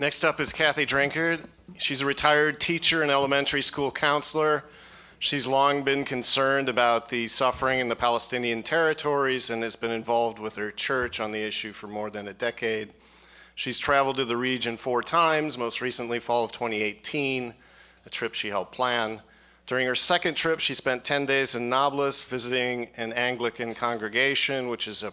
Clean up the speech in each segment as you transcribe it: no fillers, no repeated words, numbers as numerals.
Next up is Kathy Drinkard. She's a retired teacher and elementary school counselor. She's long been concerned about the suffering in the Palestinian territories and has been involved with her church on the issue for more than a decade. She's traveled to the region 4 times, most recently fall of 2018, a trip she helped plan. During her second trip, she spent 10 days in Nablus visiting an Anglican congregation, which is in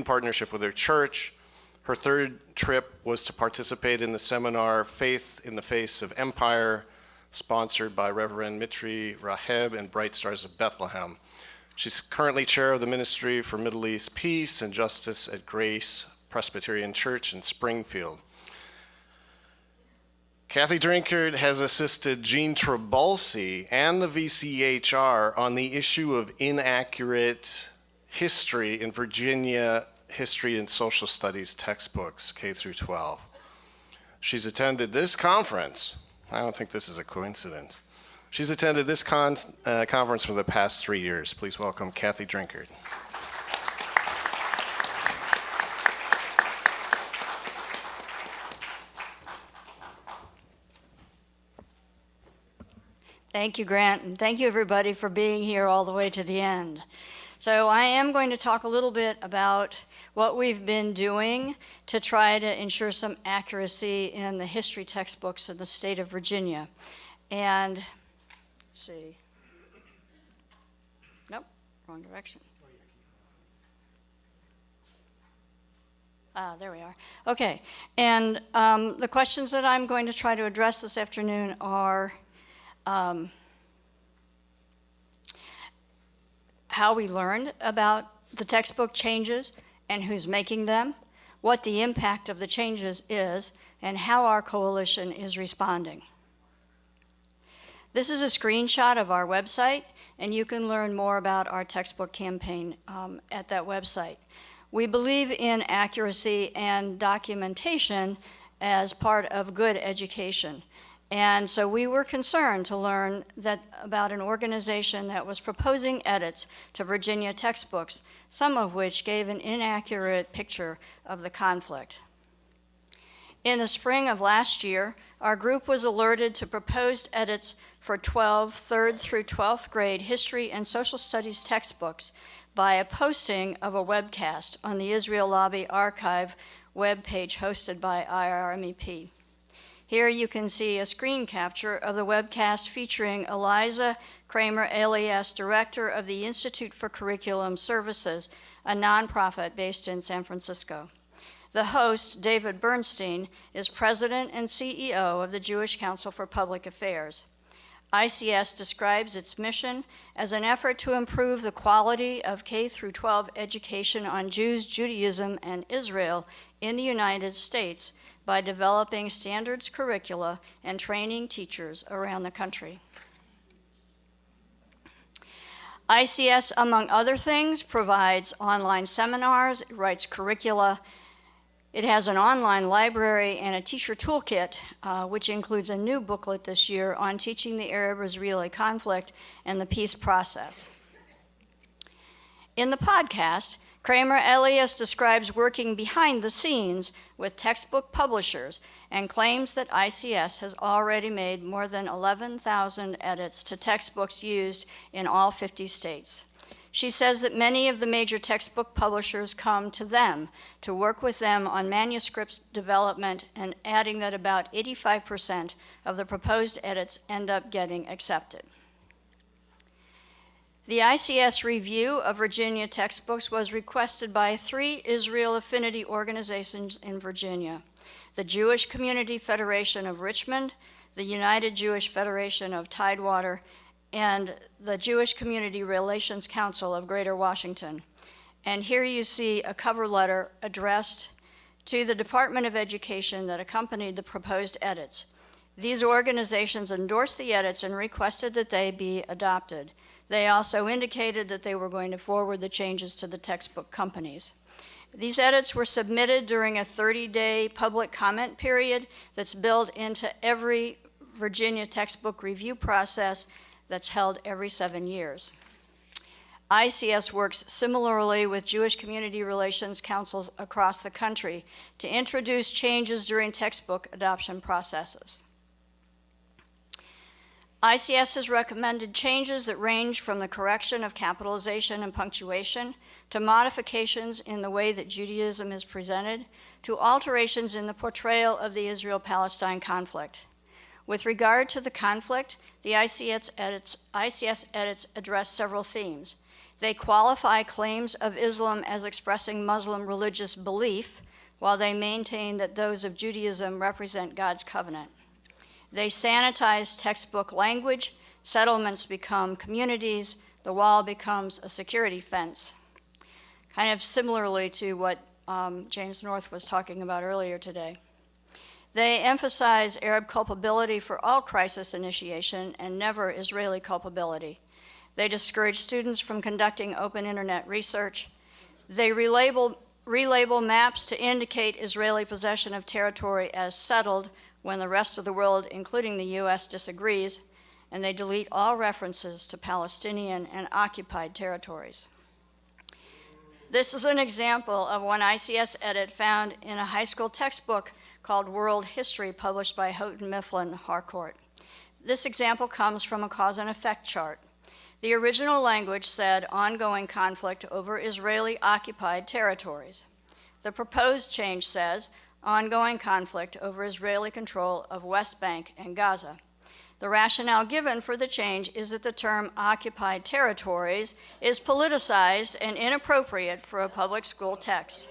partnership with her church. Her third trip was to participate in the seminar Faith in the Face of Empire, sponsored by Reverend Mitri Raheb and Bright Stars of Bethlehem. She's currently chair of the Ministry for Middle East Peace and Justice at Grace Presbyterian Church in Springfield. Kathy Drinkard has assisted Gene Trabalsi and the VCHR on the issue of inaccurate history in Virginia history and social studies textbooks, K through 12. She's attended this conference. I don't think this is a coincidence. She's attended this conference for the past 3 years. Please welcome Kathy Drinkard. Thank you, Grant, and thank you everybody for being here all the way to the end. So I am going to talk a little bit about what we've been doing to try to ensure some accuracy in the history textbooks in the state of Virginia. And, let's see. Nope, wrong direction. There we are. Okay, and the questions that I'm going to try to address this afternoon are how we learned about the textbook changes and who's making them, what the impact of the changes is, and how our coalition is responding. This is a screenshot of our website, and you can learn more about our textbook campaign at that website. We believe in accuracy and documentation as part of good education. And so we were concerned to learn that about an organization that was proposing edits to Virginia textbooks, some of which gave an inaccurate picture of the conflict. In the spring of last year, our group was alerted to proposed edits for 12 3rd through 12th grade history and social studies textbooks by a posting of a webcast on the Israel Lobby Archive webpage hosted by IRMEP. Here you can see a screen capture of the webcast featuring Eliza Kramer-Elias, director of the Institute for Curriculum Services, a nonprofit based in San Francisco. The host, David Bernstein, is president and CEO of the Jewish Council for Public Affairs. ICS describes its mission as an effort to improve the quality of K through 12 education on Jews, Judaism, and Israel in the United States by developing standards curricula and training teachers around the country. ICS, among other things, provides online seminars, it writes curricula. It has an online library and a teacher toolkit, which includes a new booklet this year on teaching the Arab-Israeli conflict and the peace process. In the podcast, Kramer-Elias describes working behind the scenes with textbook publishers and claims that ICS has already made more than 11,000 edits to textbooks used in all 50 states. She says that many of the major textbook publishers come to them to work with them on manuscript development, and adding that about 85% of the proposed edits end up getting accepted. The ICS review of Virginia textbooks was requested by 3 Israel affinity organizations in Virginia: the Jewish Community Federation of Richmond, the United Jewish Federation of Tidewater, and the Jewish Community Relations Council of Greater Washington. And here you see a cover letter addressed to the Department of Education that accompanied the proposed edits. These organizations endorsed the edits and requested that they be adopted. They also indicated that they were going to forward the changes to the textbook companies. These edits were submitted during a 30-day public comment period that's built into every Virginia textbook review process that's held every 7 years. ICS works similarly with Jewish community relations councils across the country to introduce changes during textbook adoption processes. ICS has recommended changes that range from the correction of capitalization and punctuation to modifications in the way that Judaism is presented to alterations in the portrayal of the Israel-Palestine conflict. With regard to the conflict, the ICS edits address several themes. They qualify claims of Islam as expressing Muslim religious belief, while they maintain that those of Judaism represent God's covenant. They sanitize textbook language, settlements become communities, the wall becomes a security fence. Kind of similarly to what James North was talking about earlier today. They emphasize Arab culpability for all crisis initiation and never Israeli culpability. They discourage students from conducting open internet research. They relabel maps to indicate Israeli possession of territory as settled when the rest of the world, including the U.S., disagrees, and they delete all references to Palestinian and occupied territories. This is an example of one ICS edit found in a high school textbook called World History, published by Houghton Mifflin Harcourt. This example comes from a cause and effect chart. The original language said ongoing conflict over Israeli occupied territories. The proposed change says ongoing conflict over Israeli control of West Bank and Gaza. The rationale given for the change is that the term occupied territories is politicized and inappropriate for a public school text.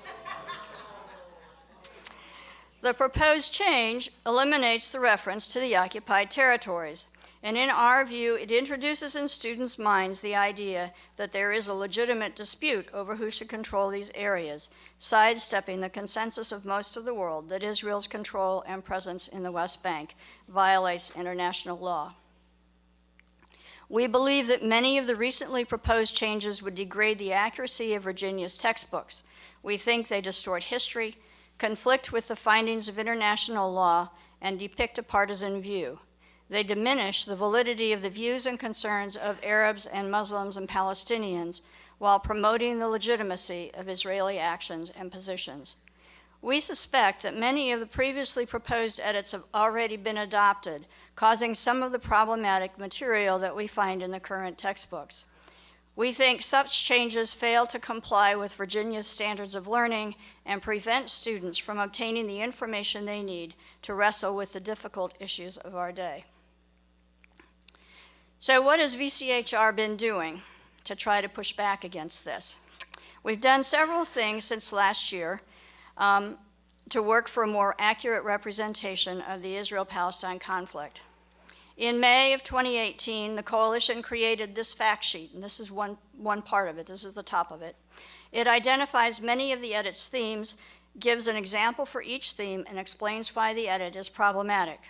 The proposed change eliminates the reference to the occupied territories, and in our view, it introduces in students' minds the idea that there is a legitimate dispute over who should control these areas, sidestepping the consensus of most of the world that Israel's control and presence in the West Bank violates international law. We believe that many of the recently proposed changes would degrade the accuracy of Virginia's textbooks. We think they distort history, conflict with the findings of international law, and depict a partisan view. They diminish the validity of the views and concerns of Arabs and Muslims and Palestinians while promoting the legitimacy of Israeli actions and positions. We suspect that many of the previously proposed edits have already been adopted, causing some of the problematic material that we find in the current textbooks. We think such changes fail to comply with Virginia's standards of learning and prevent students from obtaining the information they need to wrestle with the difficult issues of our day. So what has VCHR been doing to try to push back against this? We've done several things since last year to work for a more accurate representation of the Israel-Palestine conflict. In May of 2018, the coalition created this fact sheet, and this is one part of it. This is the top of it. It identifies many of the edit's themes, gives an example for each theme, and explains why the edit is problematic.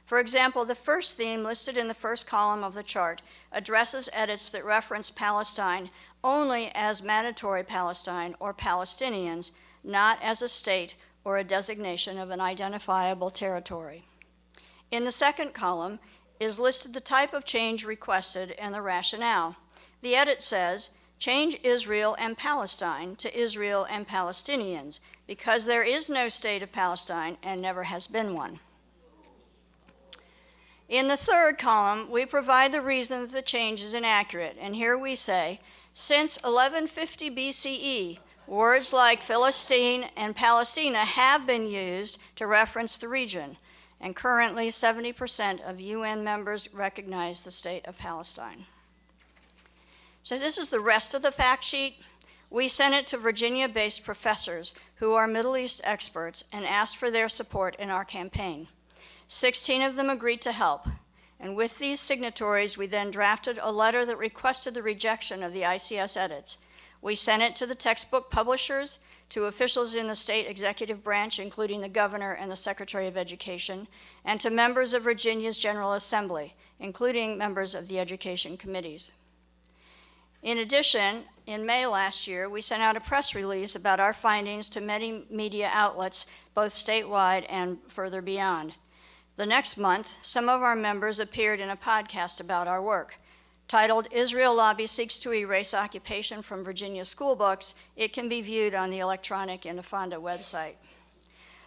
For example, the first theme listed in the first column of the chart addresses edits that reference Palestine only as mandatory Palestine or Palestinians, not as a state or a designation of an identifiable territory. In the second column is listed the type of change requested and the rationale. The edit says, change Israel and Palestine to Israel and Palestinians, because there is no state of Palestine and never has been one. In the third column, we provide the reason that the change is inaccurate, and here we say, since 1150 BCE, words like Philistine and Palestina have been used to reference the region, and currently 70% of UN members recognize the state of Palestine. So this is the rest of the fact sheet. We sent it to Virginia-based professors who are Middle East experts and asked for their support in our campaign. 16 of them agreed to help, and with these signatories, we then drafted a letter that requested the rejection of the ICS edits. We sent it to the textbook publishers, to officials in the state executive branch, including the governor and the Secretary of Education, and to members of Virginia's General Assembly, including members of the education committees. In addition, in May last year, we sent out a press release about our findings to many media outlets, both statewide and further beyond. The next month, some of our members appeared in a podcast about our work. Titled Israel Lobby Seeks to Erase Occupation from Virginia School Books, it can be viewed on the electronic Intifada website.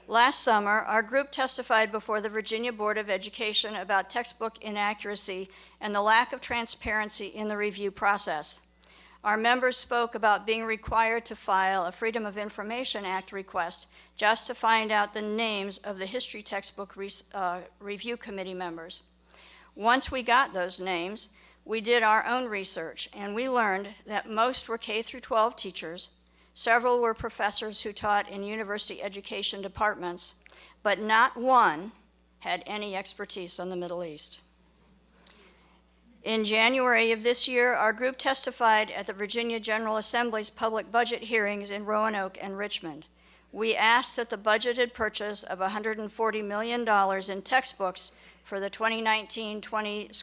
Last summer, our group testified before the Virginia Board of Education about textbook inaccuracy and the lack of transparency in the review process. Our members spoke about being required to file a Freedom of Information Act request just to find out the names of the history textbook review committee members. Once we got those names, we did our own research, and we learned that most were K-12 teachers, several were professors who taught in university education departments, but not one had any expertise on the Middle East. In January of this year, our group testified at the Virginia General Assembly's public budget hearings in Roanoke and Richmond. We asked that the budgeted purchase of $140 million in textbooks for the 2019-20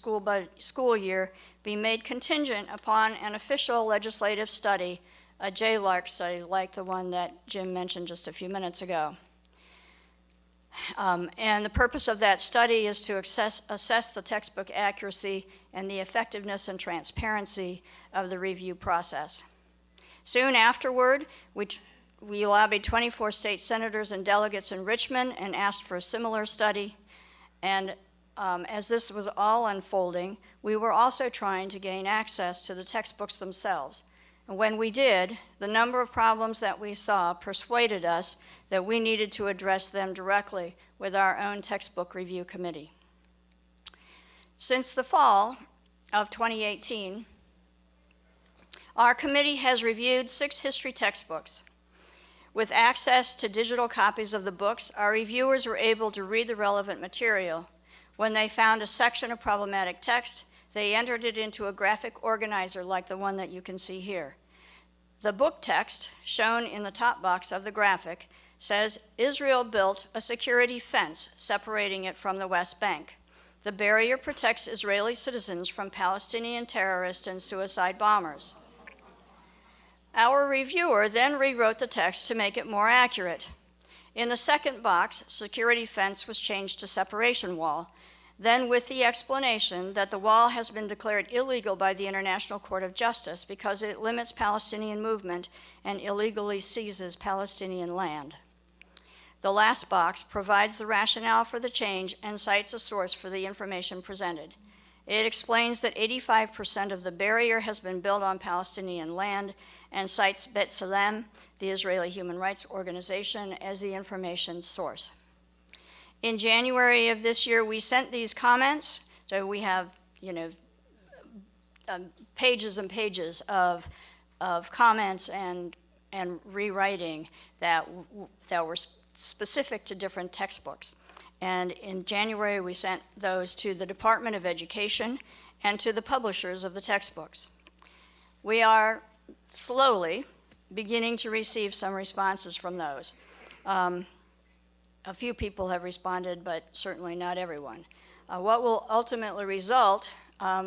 school year be made contingent upon an official legislative study, a JLARC study like the one that Jim mentioned just a few minutes ago. And the purpose of that study is to assess the textbook accuracy and the effectiveness and transparency of the review process. Soon afterward, we lobbied 24 state senators and delegates in Richmond and asked for a similar study. And as this was all unfolding, we were also trying to gain access to the textbooks themselves. And when we did, the number of problems that we saw persuaded us that we needed to address them directly with our own textbook review committee. Since the fall of 2018, our committee has reviewed 6 history textbooks. With access to digital copies of the books, our reviewers were able to read the relevant material. When they found a section of problematic text, they entered it into a graphic organizer like the one that you can see here. The book text, shown in the top box of the graphic, says Israel built a security fence separating it from the West Bank. The barrier protects Israeli citizens from Palestinian terrorists and suicide bombers. Our reviewer then rewrote the text to make it more accurate. In the second box, security fence was changed to separation wall, then with the explanation that the wall has been declared illegal by the International Court of Justice because it limits Palestinian movement and illegally seizes Palestinian land. The last box provides the rationale for the change and cites a source for the information presented. It explains that 85% of the barrier has been built on Palestinian land and cites B'Tselem, the Israeli Human Rights Organization, as the information source. In January of this year, we sent these comments, so we have, pages and pages of comments and rewriting that were specific to different textbooks. And in January, we sent those to the Department of Education and to the publishers of the textbooks. We are slowly beginning to receive some responses from those. A few people have responded, but certainly not everyone. What will ultimately result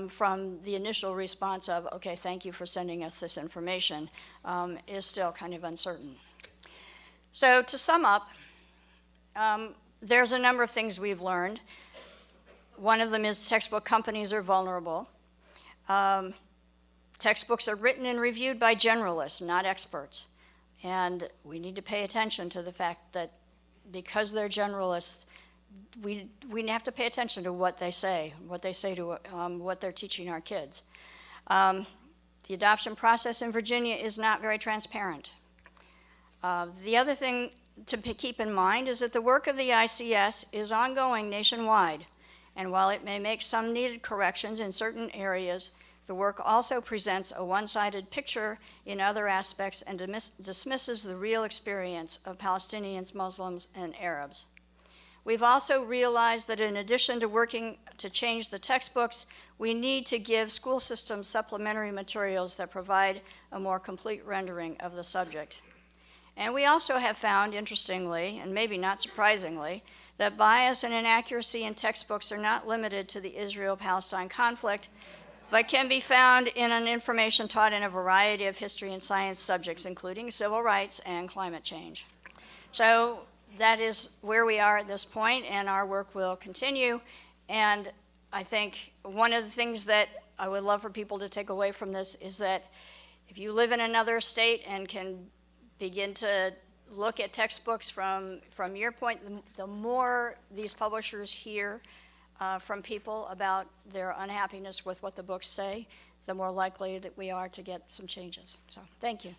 from the initial response of, okay, thank you for sending us this information, is still kind of uncertain. So to sum up, there's a number of things we've learned. One of them is textbook companies are vulnerable. Textbooks are written and reviewed by generalists, not experts. And we need to pay attention to the fact that because they're generalists, we have to pay attention to what they say to what they're teaching our kids. The adoption process in Virginia is not very transparent. The other thing to keep in mind is that the work of the ICS is ongoing nationwide, and while it may make some needed corrections in certain areas, the work also presents a one-sided picture in other aspects and dismisses the real experience of Palestinians, Muslims, and Arabs. We've also realized that in addition to working to change the textbooks, we need to give school systems supplementary materials that provide a more complete rendering of the subject. And we also have found, interestingly, and maybe not surprisingly, that bias and inaccuracy in textbooks are not limited to the Israel-Palestine conflict, but can be found in an information taught in a variety of history and science subjects, including civil rights and climate change. So that is where we are at this point, and our work will continue. And I think one of the things that I would love for people to take away from this is that if you live in another state and can begin to look at textbooks from your point, the more these publishers hear from people about their unhappiness with what the books say, the more likely that we are to get some changes. So, thank you.